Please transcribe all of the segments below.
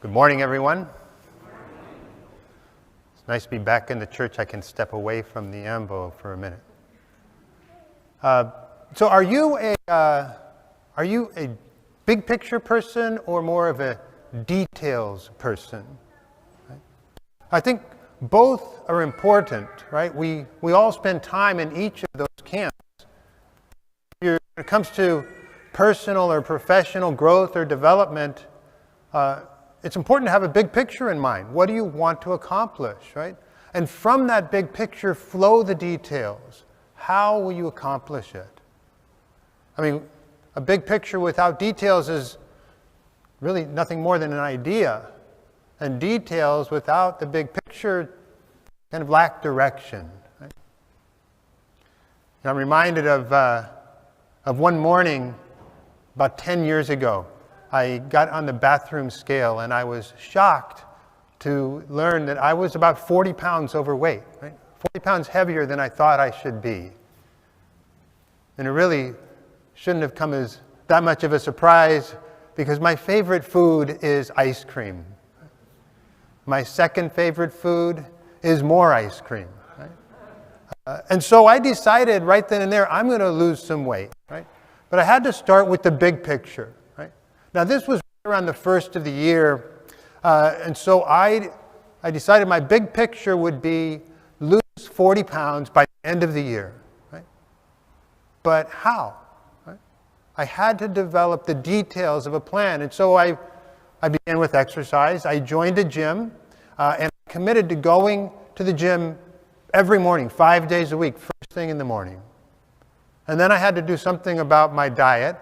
Good morning, everyone. It's nice to be back in the church. I can step away from the ambo for a minute. So are you a big picture person or more of a details person? Right? I think both are important, right? We all spend time in each of those camps. When it comes to personal or professional growth or development, it's important to have a big picture in mind. What do you want to accomplish, right? And from that big picture flow the details. How will you accomplish it? I mean, a big picture without details is really nothing more than an idea. And details without the big picture kind of lack direction. Right? I'm reminded of one morning about 10 years ago. I got on the bathroom scale and I was shocked to learn that I was about 40 pounds overweight, right? 40 pounds heavier than I thought I should be. And it really shouldn't have come as that much of a surprise because my favorite food is ice cream. My second favorite food is more ice cream. Right? And so I decided right then and there, I'm going to lose some weight. Right? But I had to start with the big picture. Now, this was around the first of the year, and so I decided my big picture would be lose 40 pounds by the end of the year. Right? But how? Right? I had to develop the details of a plan, and so I began with exercise. I joined a gym, and I committed to going to the gym every morning, 5 days a week, first thing in the morning. And then I had to do something about my diet.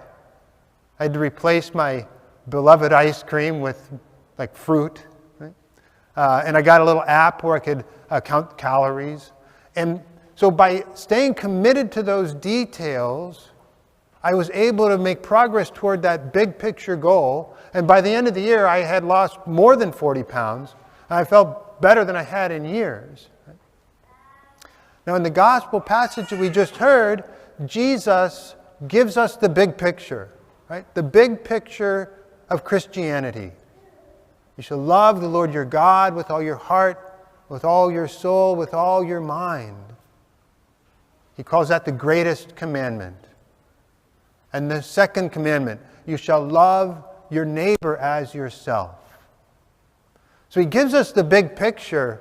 I had to replace my beloved ice cream with like fruit. Right? And I got a little app where I could count calories. And so by staying committed to those details, I was able to make progress toward that big picture goal. And by the end of the year, I had lost more than 40 pounds. And I felt better than I had in years. Right? Now in the gospel passage that we just heard, Jesus gives us the big picture. Right? The big picture of Christianity. You shall love the Lord your God with all your heart, with all your soul, with all your mind. He calls that the greatest commandment. And the second commandment, you shall love your neighbor as yourself. So he gives us the big picture,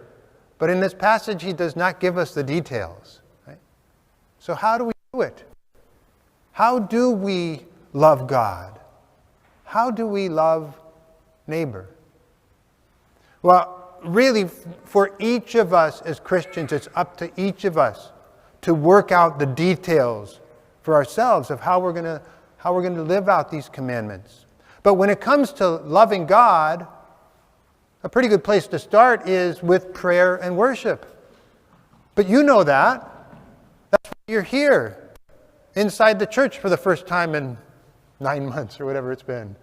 but in this passage he does not give us the details. Right? So how do we do it? How do we love God? How do we love neighbor? Well, really, for each of us as Christians, it's up to each of us to work out the details for ourselves of how we're going to live out these commandments. But when it comes to loving God, a pretty good place to start is with prayer and worship. But you know that. That's why you're here inside the church for the first time in 9 months or whatever it's been.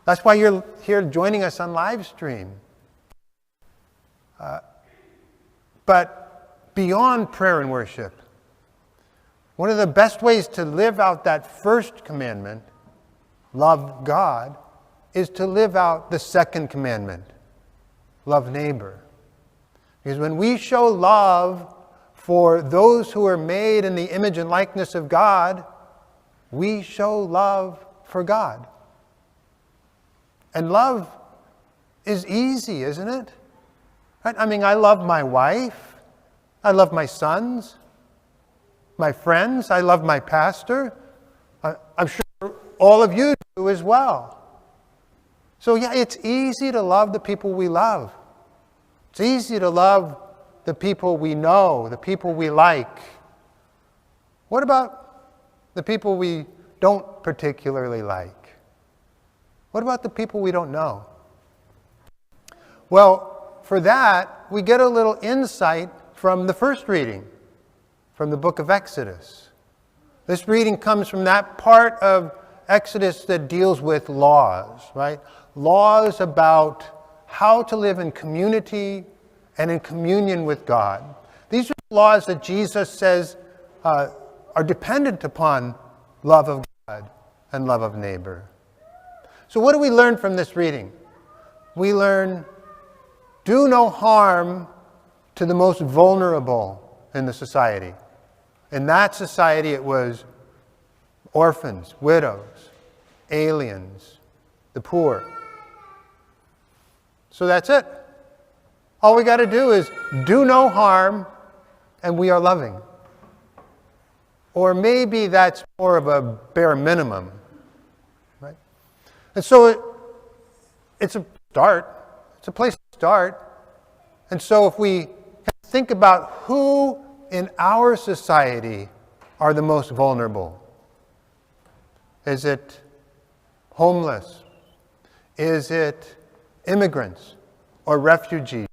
That's why you're here joining us on live stream. But beyond prayer and worship, one of the best ways to live out that first commandment, love God, is to live out the second commandment, love neighbor. Because when we show love for those who are made in the image and likeness of God, we show love for God. And love is easy, isn't it? Right? I mean, I love my wife. I love my sons, my friends. I love my pastor. I'm sure all of you do as well. So yeah, it's easy to love the people we love. It's easy to love the people we know, the people we like. What about the people we don't particularly like? What about the people we don't know? Well, for that, we get a little insight from the first reading, from the book of Exodus. This reading comes from that part of Exodus that deals with laws, right? Laws about how to live in community and in communion with God. These are laws that Jesus says are dependent upon love of God and love of neighbor. So what do we learn from this reading? we learn, do no harm to the most vulnerable in the society. In that society, it was orphans, widows, aliens, the poor. So that's it. All we got to do is do no harm, and we are loving. Or maybe that's more of a bare minimum, right? And so it's a start. It's a place to start. And so if we think about who in our society are the most vulnerable. Is it homeless? Is it immigrants or refugees?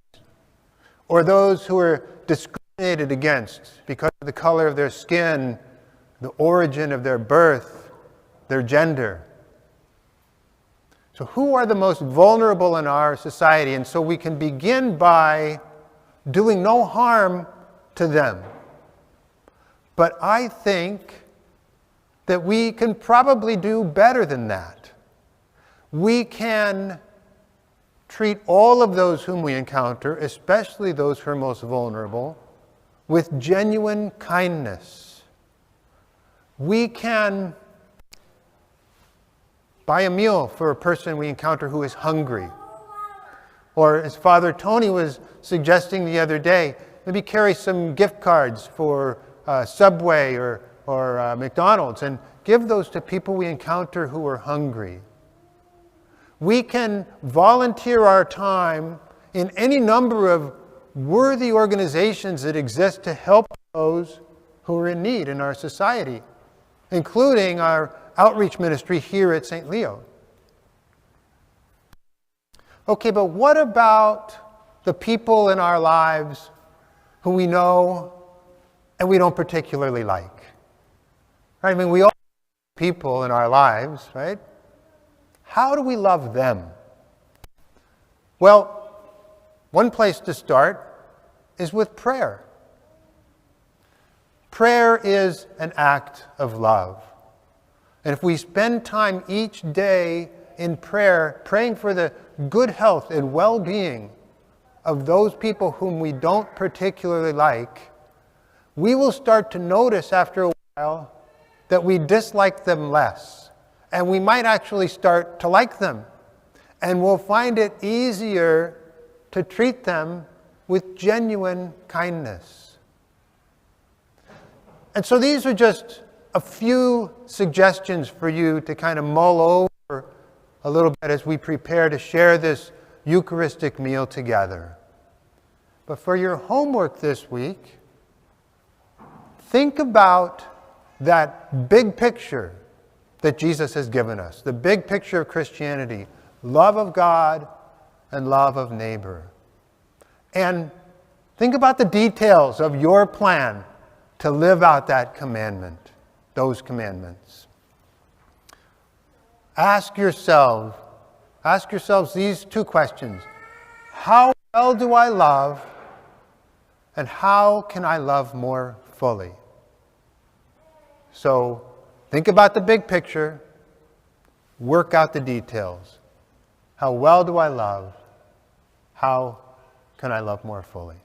Or those who are discriminated against because of the color of their skin, the origin of their birth, their gender? So who are the most vulnerable in our society? And so we can begin by doing no harm to them. But I think that we can probably do better than that. We can treat all of those whom we encounter, especially those who are most vulnerable, with genuine kindness. We can buy a meal for a person we encounter who is hungry. Or as Father Tony was suggesting the other day, maybe carry some gift cards for Subway or McDonald's and give those to people we encounter who are hungry. We can volunteer our time in any number of worthy organizations that exist to help those who are in need in our society, including our outreach ministry here at St. Leo. Okay, but what about the people in our lives who we know and we don't particularly like? Right? I mean, we all have people in our lives, right? How do we love them? Well, one place to start is with prayer. Prayer is an act of love. And if we spend time each day in prayer, praying for the good health and well-being of those people whom we don't particularly like, we will start to notice after a while that we dislike them less. And we might actually start to like them. And we'll find it easier to treat them with genuine kindness. And so these are just a few suggestions for you to kind of mull over a little bit as we prepare to share this Eucharistic meal together. But for your homework this week, think about that big picture that Jesus has given us, the big picture of Christianity, love of God and love of neighbor. And think about the details of your plan to live out that commandment, those commandments. Ask yourselves these two questions. How well do I love, and how can I love more fully? So think about the big picture, work out the details. How well do I love? How can I love more fully?